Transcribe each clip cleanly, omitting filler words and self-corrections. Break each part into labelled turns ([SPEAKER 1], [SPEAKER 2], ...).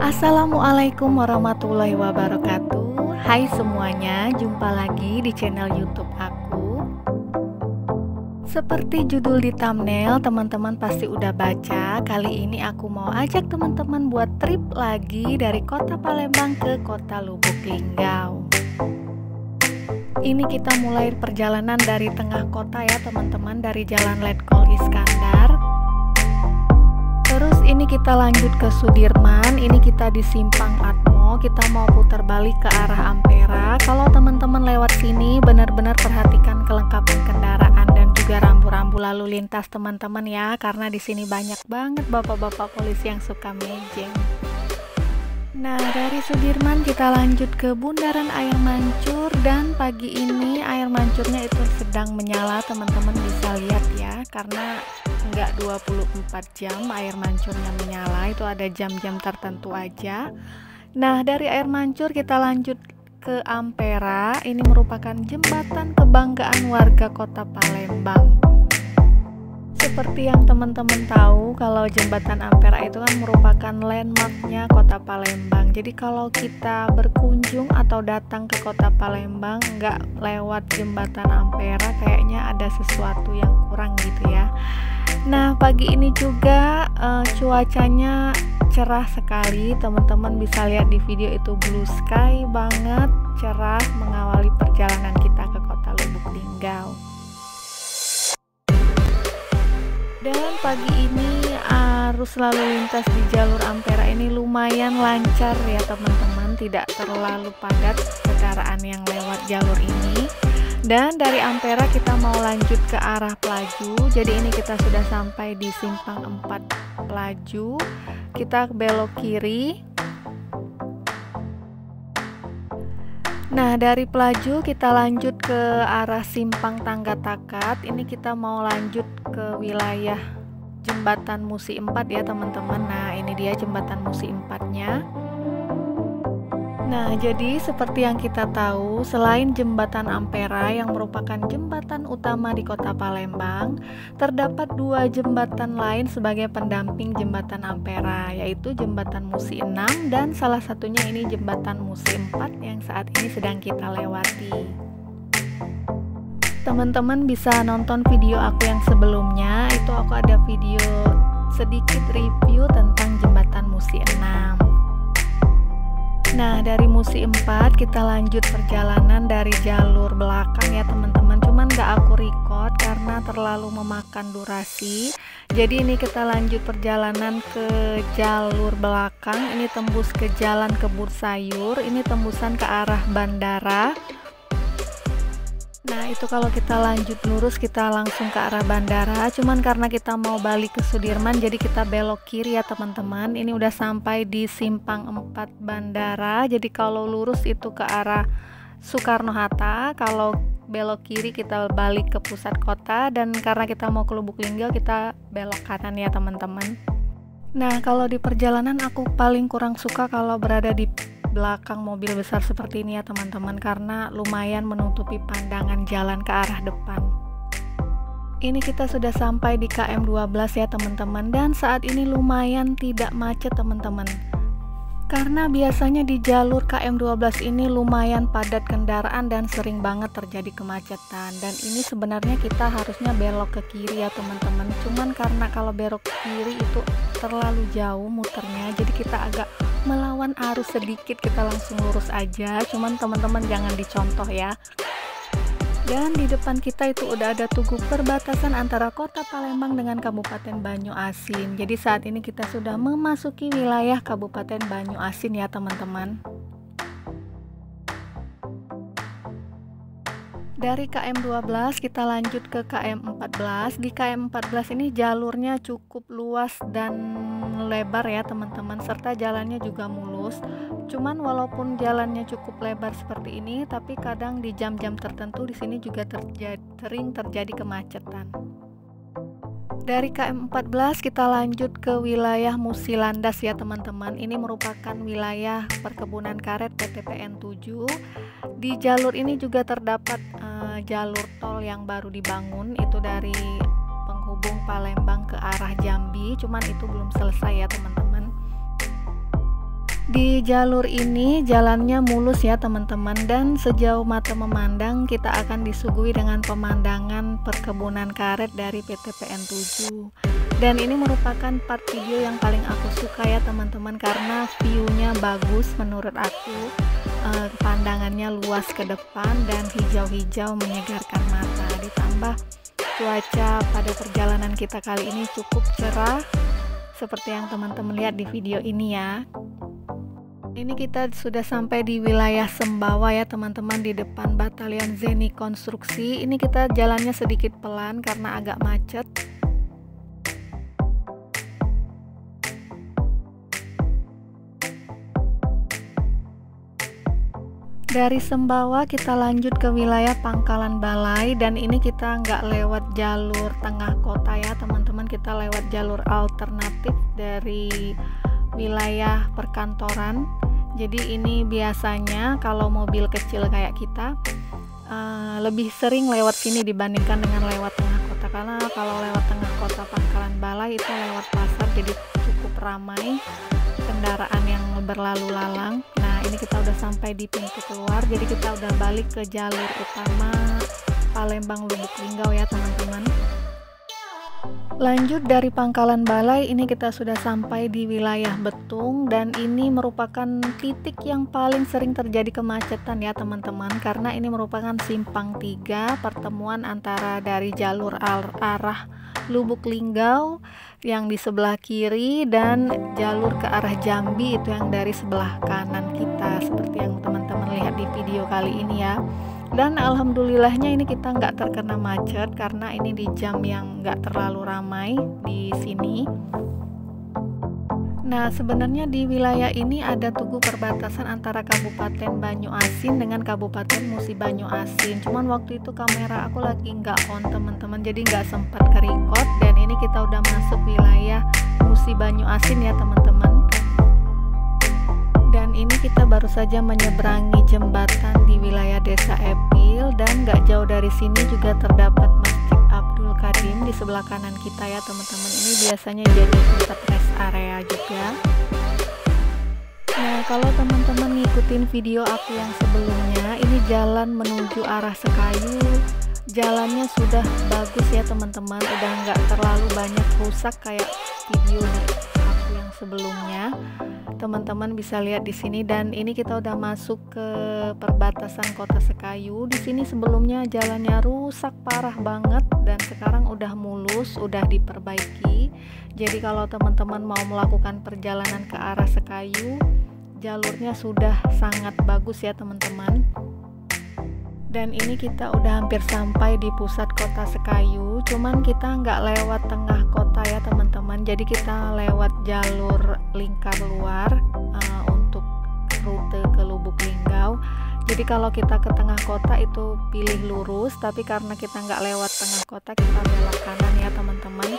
[SPEAKER 1] Assalamualaikum warahmatullahi wabarakatuh. Hai semuanya, jumpa lagi di channel YouTube aku. Seperti judul di thumbnail, teman-teman pasti udah baca. Kali ini aku mau ajak teman-teman buat trip lagi dari kota Palembang ke kota Lubuk Linggau. Ini kita mulai perjalanan dari tengah kota ya teman-teman, dari Jalan Letkol Iskandar. Terus ini kita lanjut ke Sudirman. Ini kita di Simpang Atmo. Kita mau putar balik ke arah Ampera. Kalau teman-teman lewat sini, benar-benar perhatikan kelengkapan kendaraan dan juga rambu-rambu lalu lintas teman-teman ya, karena di sini banyak banget bapak-bapak polisi yang suka mejeng. Nah, dari Sudirman kita lanjut ke Bundaran Air Mancur, dan pagi ini air mancurnya itu sedang menyala, teman-teman bisa lihat ya, karena enggak 24 jam air mancurnya menyala, itu ada jam-jam tertentu aja. Nah, dari air mancur kita lanjut ke Ampera. Ini merupakan jembatan kebanggaan warga kota Palembang. Seperti yang teman-teman tahu, kalau jembatan Ampera itu kan merupakan landmarknya kota Palembang. Jadi kalau kita berkunjung atau datang ke kota Palembang nggak lewat jembatan Ampera, kayaknya ada sesuatu yang kurang gitu ya. Nah, pagi ini juga cuacanya cerah sekali, teman-teman bisa lihat di video itu, blue sky banget, cerah mengawali perjalanan kita ke kota Lubuk Linggau. Dan pagi ini arus lalu lintas di jalur Ampera ini lumayan lancar ya teman-teman, tidak terlalu padat kendaraan yang lewat jalur ini. Dan dari Ampera kita mau lanjut ke arah Pelaju. Jadi ini kita sudah sampai di Simpang 4 Pelaju. Kita belok kiri. Nah, dari Pelaju kita lanjut ke arah Simpang Tangga Takat. Ini kita mau lanjut ke wilayah Jembatan Musi 4 ya teman-teman. Nah, ini dia Jembatan Musi 4-nya. Nah, jadi seperti yang kita tahu, selain Jembatan Ampera yang merupakan jembatan utama di kota Palembang, terdapat dua jembatan lain sebagai pendamping Jembatan Ampera, yaitu Jembatan Musi 6 dan salah satunya ini Jembatan Musi 4 yang saat ini sedang kita lewati. Teman-teman bisa nonton video aku yang sebelumnya, itu aku ada video sedikit review tentang Jembatan Musi 6. Nah, dari Musi 4 kita lanjut perjalanan dari jalur belakang ya teman-teman. Cuman gak aku record karena terlalu memakan durasi. Jadi ini kita lanjut perjalanan ke jalur belakang. Ini tembus ke Jalan Kebun Sayur. Ini tembusan ke arah bandara. Nah, itu kalau kita lanjut lurus kita langsung ke arah bandara. Cuman karena kita mau balik ke Sudirman, jadi kita belok kiri ya teman-teman. Ini udah sampai di Simpang 4 bandara. Jadi kalau lurus itu ke arah Soekarno-Hatta, kalau belok kiri kita balik ke pusat kota, dan karena kita mau ke Lubuk Linggau kita belok kanan ya teman-teman. Nah, kalau di perjalanan aku paling kurang suka kalau berada di belakang mobil besar seperti ini ya teman-teman, karena lumayan menutupi pandangan jalan ke arah depan. Ini kita sudah sampai di KM 12 ya teman-teman, dan saat ini lumayan tidak macet teman-teman, karena biasanya di jalur KM 12 ini lumayan padat kendaraan dan sering banget terjadi kemacetan. Dan ini sebenarnya kita harusnya belok ke kiri ya teman-teman, cuman karena kalau belok ke kiri itu terlalu jauh muternya, jadi kita agak melawan arus sedikit, kita langsung lurus aja. Cuman teman-teman jangan dicontoh ya. Dan di depan kita itu udah ada tugu perbatasan antara kota Palembang dengan Kabupaten Banyu-Asin. Jadi saat ini kita sudah memasuki wilayah Kabupaten Banyu-Asin ya teman-teman. Dari KM 12 kita lanjut ke KM 14. Di KM 14 ini jalurnya cukup luas dan lebar ya teman-teman, serta jalannya juga mulus. Cuman walaupun jalannya cukup lebar seperti ini, tapi kadang di jam-jam tertentu di sini juga sering terjadi kemacetan. Dari KM 14 kita lanjut ke wilayah Musilandas ya teman-teman. Ini merupakan wilayah perkebunan karet PT PN 7. Di jalur ini juga terdapat jalur tol yang baru dibangun, itu dari penghubung Palembang ke arah Jambi. Cuman itu belum selesai ya teman-teman. Di jalur ini jalannya mulus ya teman-teman, dan sejauh mata memandang kita akan disuguhi dengan pemandangan perkebunan karet dari PT PN 7. Dan ini merupakan part video yang paling aku suka ya teman-teman, karena view-nya bagus menurut aku. Pandangannya luas ke depan dan hijau-hijau menyegarkan mata. Ditambah cuaca pada perjalanan kita kali ini cukup cerah, seperti yang teman-teman lihat di video ini ya. Ini kita sudah sampai di wilayah Sembawa ya teman-teman, di depan Batalion Zeni Konstruksi. Ini kita jalannya sedikit pelan karena agak macet. Dari Sembawa kita lanjut ke wilayah Pangkalan Balai, dan ini kita nggak lewat jalur tengah kota ya teman-teman, kita lewat jalur alternatif dari wilayah perkantoran. Jadi ini biasanya kalau mobil kecil kayak kita lebih sering lewat sini dibandingkan dengan lewat tengah kota, karena kalau lewat tengah kota Pangkalan Balai itu lewat pasar, jadi cukup ramai kendaraan yang berlalu lalang. Nah ini kita udah sampai di pintu keluar, jadi kita udah balik ke jalur utama Palembang Lubuk Linggau ya teman-teman. Lanjut dari Pangkalan Balai, ini kita sudah sampai di wilayah Betung, dan ini merupakan titik yang paling sering terjadi kemacetan ya teman-teman, karena ini merupakan simpang 3 pertemuan antara dari jalur arah Lubuk Linggau yang di sebelah kiri dan jalur ke arah Jambi itu yang dari sebelah kanan kita, seperti yang teman-teman lihat di video kali ini ya. Dan alhamdulillahnya ini kita nggak terkena macet karena ini di jam yang nggak terlalu ramai di sini. Nah sebenarnya di wilayah ini ada tugu perbatasan antara Kabupaten Banyuasin dengan Kabupaten Musi Banyuasin. Cuman waktu itu kamera aku lagi nggak on teman-teman, jadi nggak sempat ke-record. Dan ini kita udah masuk wilayah Musi Banyuasin ya teman-teman. Dan ini kita baru saja menyeberangi jembatan di wilayah Desa Epil, dan gak jauh dari sini juga terdapat Masjid Abdul Kadim di sebelah kanan kita ya teman-teman. Ini biasanya jadi tempat rest area juga. Nah kalau teman-teman ngikutin video aku yang sebelumnya, ini jalan menuju arah Sekayu, jalannya sudah bagus ya teman-teman, udah nggak terlalu banyak rusak kayak video aku yang sebelumnya. Teman-teman bisa lihat di sini, dan ini kita udah masuk ke perbatasan Kota Sekayu. Di sini sebelumnya jalannya rusak parah banget, dan sekarang udah mulus, udah diperbaiki. Jadi kalau teman-teman mau melakukan perjalanan ke arah Sekayu, jalurnya sudah sangat bagus ya teman-teman. Dan ini kita udah hampir sampai di pusat Kota Sekayu, cuman kita nggak lewat tengah kota ya teman-teman, jadi kita lewat jalur lingkar luar untuk rute ke Lubuk Linggau. Jadi kalau kita ke tengah kota itu pilih lurus, tapi karena kita nggak lewat tengah kota kita belok kanan ya teman-teman.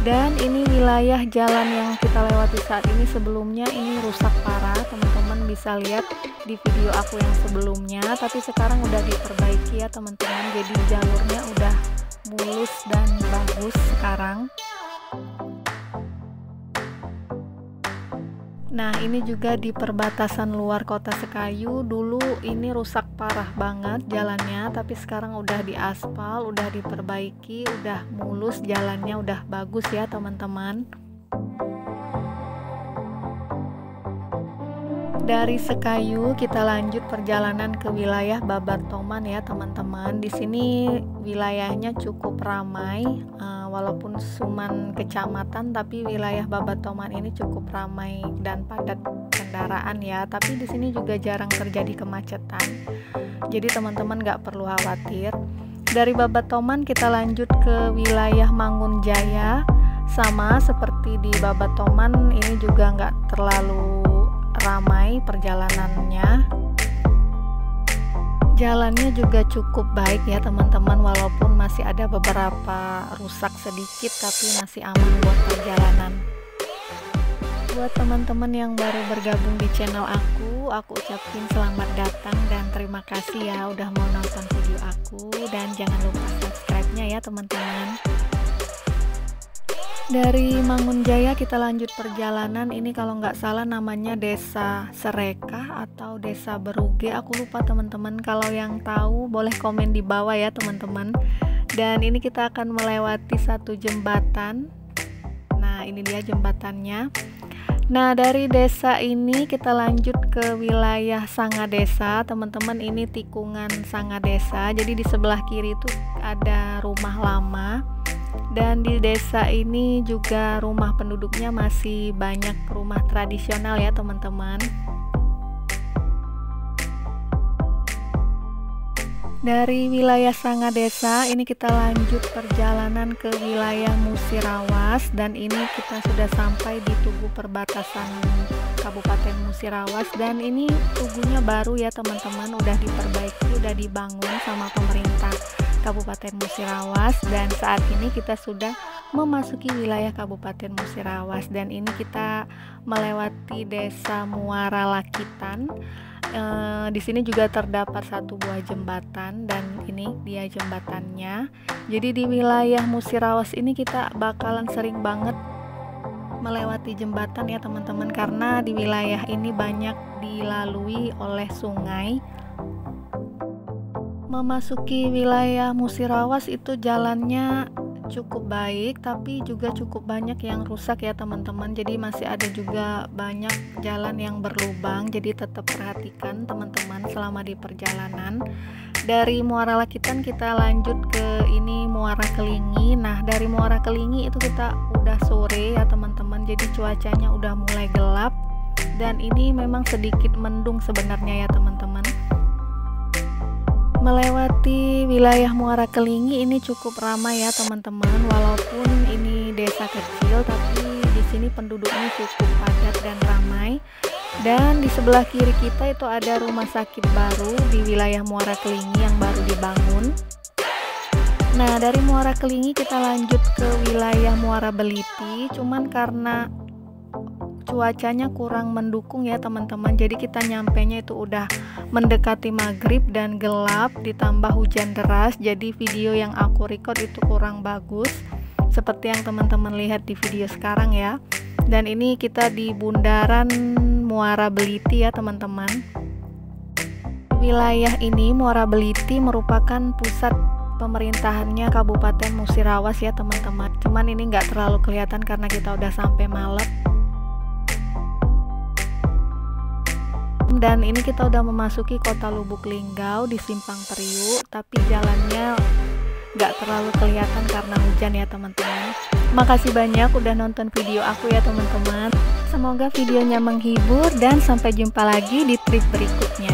[SPEAKER 1] Dan ini wilayah jalan yang kita lewati saat ini sebelumnya ini rusak parah, teman-teman bisa lihat di video aku yang sebelumnya, tapi sekarang udah diperbaiki ya teman-teman, jadi jalurnya udah mulus dan bagus sekarang. Nah ini juga di perbatasan luar Kota Sekayu, dulu ini rusak parah banget jalannya, tapi sekarang udah diaspal, udah diperbaiki, udah mulus jalannya, udah bagus ya teman-teman. Dari Sekayu kita lanjut perjalanan ke wilayah Babartoman ya teman-teman. Di sini wilayahnya cukup ramai, walaupun cuman kecamatan, tapi wilayah Babatoman ini cukup ramai dan padat kendaraan ya. Tapi di sini juga jarang terjadi kemacetan, jadi teman-teman nggak perlu khawatir. Dari Babatoman kita lanjut ke wilayah Mangunjaya. Sama seperti di Babatoman, ini juga nggak terlalu ramai perjalanannya. Jalannya juga cukup baik ya teman-teman, walaupun masih ada beberapa rusak sedikit, tapi masih aman buat perjalanan. Buat teman-teman yang baru bergabung di channel aku ucapin selamat datang dan terima kasih ya udah mau nonton video aku, dan jangan lupa subscribe-nya ya teman-teman. Dari Mangunjaya kita lanjut perjalanan. Ini kalau nggak salah namanya Desa Sereka atau Desa Beruge, aku lupa teman-teman. Kalau yang tahu boleh komen di bawah ya teman-teman. Dan ini kita akan melewati satu jembatan. Nah ini dia jembatannya. Nah dari desa ini kita lanjut ke wilayah Sangadesa teman-teman. Ini tikungan Sangadesa, jadi di sebelah kiri itu ada rumah lama. Dan di desa ini juga rumah penduduknya masih banyak rumah tradisional ya teman-teman. Dari wilayah Sangadesa ini kita lanjut perjalanan ke wilayah Musirawas, dan ini kita sudah sampai di tugu perbatasan Kabupaten Musirawas. Dan ini tugunya baru ya teman-teman, udah diperbaiki, udah dibangun sama pemerintah Kabupaten Musirawas, dan saat ini kita sudah memasuki wilayah Kabupaten Musirawas. Dan ini kita melewati Desa Muara Lakitan. Di sini juga terdapat satu buah jembatan, dan ini dia jembatannya. Jadi di wilayah Musirawas ini kita bakalan sering banget melewati jembatan ya teman-teman, karena di wilayah ini banyak dilalui oleh sungai. Memasuki wilayah Musirawas itu jalannya cukup baik, tapi juga cukup banyak yang rusak ya teman-teman. Jadi masih ada juga banyak jalan yang berlubang, jadi tetap perhatikan teman-teman selama di perjalanan. Dari Muara Lakitan kita lanjut ke ini Muara Kelingi. Nah dari Muara Kelingi itu kita udah sore ya teman-teman, jadi cuacanya udah mulai gelap, dan ini memang sedikit mendung sebenarnya ya teman-teman. Melewati wilayah Muara Kelingi ini cukup ramai ya teman-teman, walaupun ini desa kecil, tapi di sini penduduknya cukup padat dan ramai. Dan di sebelah kiri kita itu ada rumah sakit baru di wilayah Muara Kelingi yang baru dibangun. Nah dari Muara Kelingi kita lanjut ke wilayah Muara Beliti, cuman karena cuacanya kurang mendukung ya teman-teman, jadi kita nyampenya itu udah mendekati maghrib dan gelap ditambah hujan deras, jadi video yang aku record itu kurang bagus seperti yang teman-teman lihat di video sekarang ya. Dan ini kita di bundaran Muara Beliti ya teman-teman. Wilayah ini Muara Beliti merupakan pusat pemerintahannya Kabupaten Musirawas ya teman-teman, cuman ini nggak terlalu kelihatan karena kita udah sampai malam. Dan ini kita udah memasuki kota Lubuk Linggau di Simpang Periuk, tapi jalannya gak terlalu kelihatan karena hujan ya teman-teman. Makasih banyak udah nonton video aku ya teman-teman. Semoga videonya menghibur, dan sampai jumpa lagi di trip berikutnya.